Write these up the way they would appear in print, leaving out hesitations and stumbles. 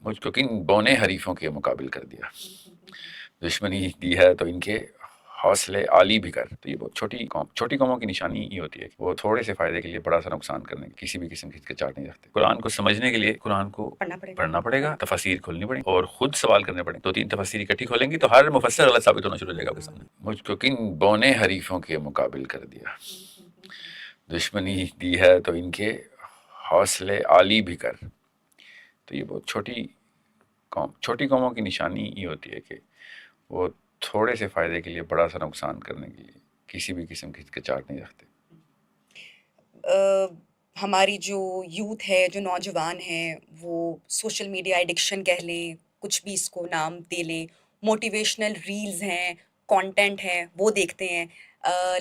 مجھ کو کن بونے حریفوں کے مقابل کر دیا، دشمنی دی ہے تو ان کے حوصلے عالی بھی کر۔ تو یہ بہت چھوٹی قوموں کی نشانی یہ ہوتی ہے کہ وہ تھوڑے سے فائدے کے لیے بڑا سا نقصان کرنے کی کسی بھی قسم کی ہچکچاہٹ نہیں رکھتے۔ قرآن کو سمجھنے کے لیے قرآن کو پڑھنا پڑے گا، تفاسیر کھولنی پڑیں اور خود سوال کرنے پڑیں۔ 2-3 تفاسیر اکٹھی کھولیں گی تو ہر مفسر غلط ثابت ہونا شروع ہو جائے گا آپ کے سامنے۔ مجھ کو کن بونے حریفوں کے مقابل کر دیا، دشمنی دی ہے تو ان کے حوصلے عالی بھی کر۔ تو یہ بہت چھوٹی قوموں کی نشانی یہ ہوتی ہے کہ وہ تھوڑے سے فائدے کے لیے بڑا سا نقصان کرنے کے لیے کسی بھی قسم کی ہچکچاہٹ نہیں رکھتے۔ ہماری جو یوتھ ہے، جو نوجوان ہیں، وہ سوشل میڈیا ایڈکشن کہہ لیں، کچھ بھی اس کو نام دے لیں، موٹیویشنل ریلز ہیں، کانٹینٹ ہیں، وہ دیکھتے ہیں،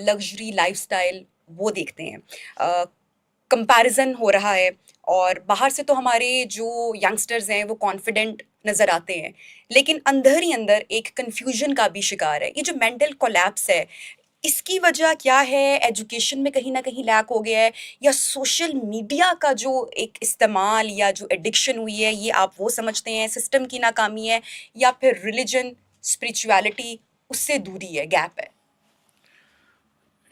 لگژری لائف سٹائل وہ دیکھتے ہیں، کمپیریزن ہو رہا ہے، اور باہر سے تو ہمارے جو ینگسٹرز ہیں وہ کانفیڈنٹ نظر آتے ہیں، لیکن اندر ہی اندر ایک کنفیوژن کا بھی شکار ہے۔ یہ جو مینٹل کولیپس ہے، اس کی وجہ کیا ہے؟ ایجوکیشن میں کہیں نہ کہیں لیک ہو گیا ہے، یا سوشل میڈیا کا جو ایک استعمال یا جو ایڈکشن ہوئی ہے، یہ آپ وہ سمجھتے ہیں سسٹم کی ناکامی ہے، یا پھر ریلیجن، اسپریچویلٹی، اس سے دوری ہے، گیپ ہے؟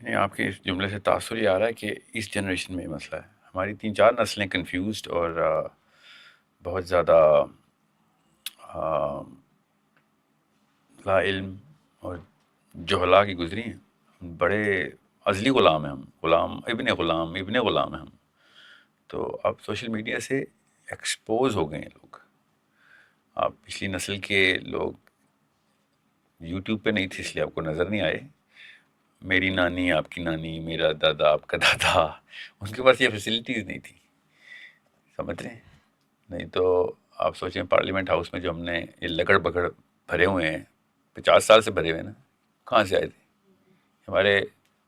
آپ کے اس جملے سے تاثر یہ آ رہا ہے کہ اس جنریشن میں یہ مسئلہ ہے۔ ہماری 3-4 نسلیں کنفیوزڈ اور بہت زیادہ لا علم اور جہلا کی گزری ہیں۔ بڑے ازلی غلام ہیں ہم، غلام ابن غلام ہیں ہم۔ تو اب سوشل میڈیا سے ایکسپوز ہو گئے ہیں لوگ۔ آپ پچھلی نسل کے لوگ یوٹیوب پہ نہیں تھے اس لیے آپ کو نظر نہیں آئے۔ میری نانی، آپ کی نانی، میرا دادا، آپ کا دادا، ان کے پاس یہ فیسلٹیز نہیں تھی، سمجھ رہے ہیں؟ نہیں تو آپ سوچیں پارلیمنٹ ہاؤس میں جو ہم نے یہ لگڑ بگڑ بھرے ہوئے ہیں، 50 سال سے بھرے ہوئے ہیں نا، کہاں سے آئے تھے؟ ہمارے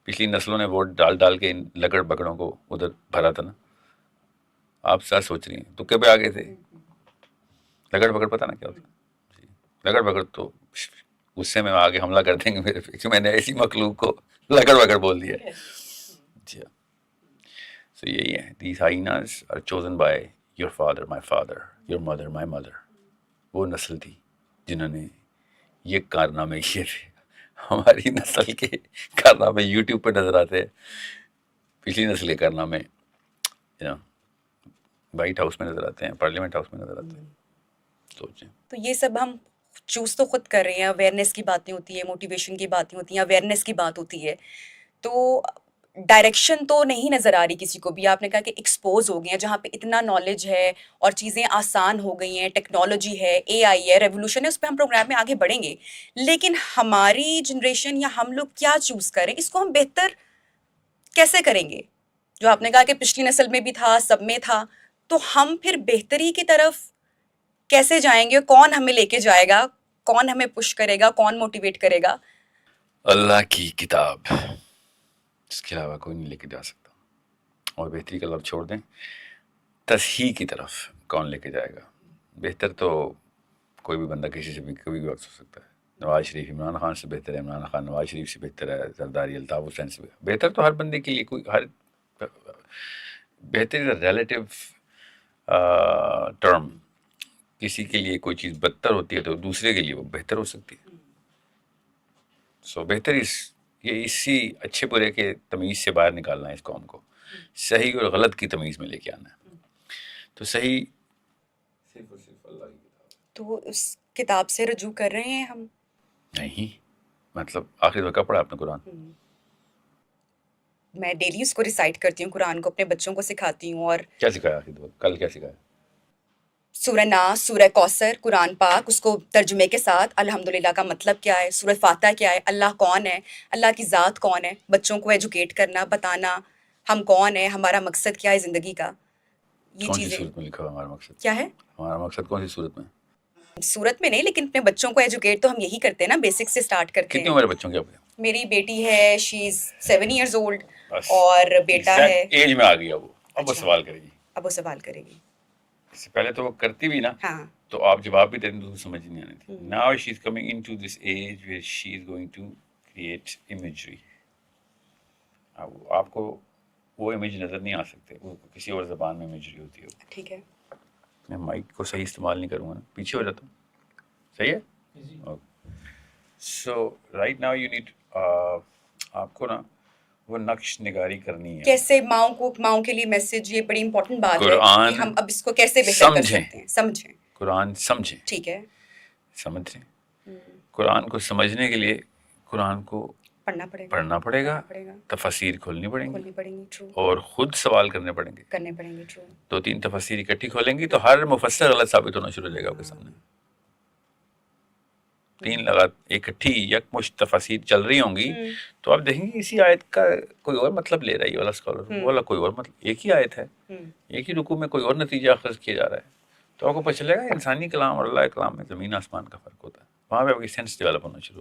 پچھلی نسلوں نے ووٹ ڈال کے ان لگڑ بگڑوں کو ادھر بھرا تھا نا۔ آپ ساتھ سوچ رہی ہیں تکے پہ آ گئے تھے؟ لگڑ بگڑ پتہ نا کیا ہوتا ہے؟ جی، لگڑ بگڑ تو غصے میں آگے حملہ کر دیں گے میرے پہ کہ میں نے ایسی مخلوق کو لگڑ بگڑ بول دیا۔ جی سو یہی ہے، these hyenas are chosen by your father, my father, your mother, my mother۔ وہ نسل تھی جنہوں نے یہ کارنامے کیے تھے۔ ہماری نسل کے کارنامے یوٹیوب پہ نظر آتے ہیں، پچھلی نسل کے کارنامے وائٹ ہاؤس میں نظر آتے ہیں، پارلیمنٹ ہاؤس میں نظر آتے ہیں۔ سوچیں۔ تو یہ سب ہم چوز تو خود کر رہے ہیں، اویئرنیس کی باتیں ہوتی ہیں، موٹیویشن کی باتیں ہوتی ہیں، اویئرنیس کی بات ہوتی ہے، تو ڈائریکشن تو نہیں نظر آ رہی کسی کو بھی۔ آپ نے کہا کہ ایکسپوز ہو گئے ہیں، جہاں پہ اتنا نالج ہے اور چیزیں آسان ہو گئی ہیں، ٹیکنالوجی ہے، اے آئی ہے، ریولوشن ہے، اس پہ ہم پروگرام میں آگے بڑھیں گے، لیکن ہماری جنریشن یا ہم لوگ کیا چوز کریں، اس کو ہم بہتر کیسے کریں گے؟ جو آپ نے کہا کہ پچھلی نسل میں بھی تھا، سب میں تھا، تو ہم پھر بہتری کی طرف کیسے جائیں گے؟ کون ہمیں لے کے جائے گا؟ کون ہمیں پش کرے گا؟ کون موٹیویٹ کرے گا؟ اللہ کی کتاب، اس کے علاوہ کوئی نہیں لے کے جا سکتا۔ اور بہتری کا لفظ چھوڑ دیں، تصحیح کی طرف کون لے کے جائے گا؟ بہتر تو کوئی بھی بندہ کسی سے بھی کبھی بھی وقت ہو سکتا ہے۔ نواز شریف عمران خان سے بہتر ہے، عمران خان نواز شریف سے بہتر ہے، زرداری الطاف حسین سے بہتر تو ہر بندے کے لیے کوئی ہر بہتر ریلیٹیو ٹرم۔ کسی کے لیے کوئی چیز بدتر ہوتی ہے تو دوسرے کے لیے وہ بہتر ہو سکتی ہے۔ سو بہتر یہ اسی اچھے برے کے تمیز سے باہر نکالنا ہے اس قوم کو، صحیح اور غلط کی تمیز میں لے کے آنا ہے۔ تو صحیح صرف اور صرف اللہ کی کتاب تو اس کتاب سے رجوع کر رہے ہیں ہم؟ نہیں، مطلب آخری وقت پڑھا آپ نے قرآن؟ میں ڈیلی اس کو ریسائٹ کرتی ہوں، قرآن کو اپنے بچوں کو سکھاتی ہوں، اور کیا سکھایا آخری وقت؟ کل کیا سکھایا؟ سورہ ناس، سورہ کوثر، قرآن پاک، اس کو ترجمے کے ساتھ الحمدللہ کا مطلب کیا ہے، سورہ فاتحہ کیا ہے، اللہ کون ہے، اللہ کی ذات کون ہے، بچوں کو ایجوکیٹ کرنا، بتانا ہم کون ہیں، ہمارا مقصد کیا ہے زندگی کا، یہ کون سی چیزیں صورت میں لکھا ہوا ہمارا مقصد؟ کیا ہے؟ ہمارا مقصد کون سی صورت میں؟ صورت میں نہیں، لیکن اپنے بچوں کو ایجوکیٹ تو ہم یہی کرتے ہیں نا، بیسک سے سٹارٹ کرتے کتنی ہیں۔ عمر ہے بچوں کی آپ کے؟ میری بیٹی ہے، شی از 7 ایئرز اولڈ، بس اور بیٹا ہے۔ ایگزیکٹ ایج میں آ گیا وہ، اب وہ اچھا، سوال کرے گی۔ اب وہ سوال کرے گی۔ اس سے پہلے تو وہ کرتی بھی نا ہاں، تو آپ جواب بھی دیتے تو سمجھ نہیں آنی تھی۔ Now she is coming into this age where she is going to create imagery. اب آپ کو وہ امیج نظر نہیں آ سکتے، وہ کسی اور زبان میں امیجری ہوتی ہے۔ ٹھیک ہے۔ میں مائک کو صحیح استعمال نہیں کروں گا نا، پیچھے ہو جاتا ہوں. صحیح ہے. So right now you need, آپ کو نا وہ نقش نگاری کرنی ہے. کیسے ماؤں کے لیے میسج، یہ بڑی امپورٹنٹ بات ہے قرآن کہ ہم اب اس کو کیسے بہتر کر سمجھیں، سکتے ہیں. سمجھیں. قرآن سمجھیں، ٹھیک ہے. سمجھیں. قرآن کو سمجھنے کے لیے قرآن کو پڑھنا پڑے گا، تفاسیر کھولنی پڑیں گی، ٹرو. اور خود سوال کرنے پڑیں گے. ٹرو. 2-3 تفاسیر اکٹھی کھولیں گی تو ہر مفسر غلط ثابت ہونا شروع ہو جائے گا آپ کے سامنے. 3 لگات اکٹھی یکمشت تفاسیر چل رہی ہوں گی تو آپ دیکھیں گے اسی آیت کا کوئی اور مطلب لے رہا ہے یہ والا اسکالر، وہ والا کوئی اور مطلب. ایک ہی آیت ہے، ایک ہی رکوع میں کوئی اور نتیجہ اخذ کیا جا رہا ہے. تو آپ کو پتہ چلے گا انسانی کلام اور اللہ کے کلام میں زمین آسمان کا فرق ہوتا ہے. وہاں پہ آپ کی سینس ڈیولپ ہونا شروع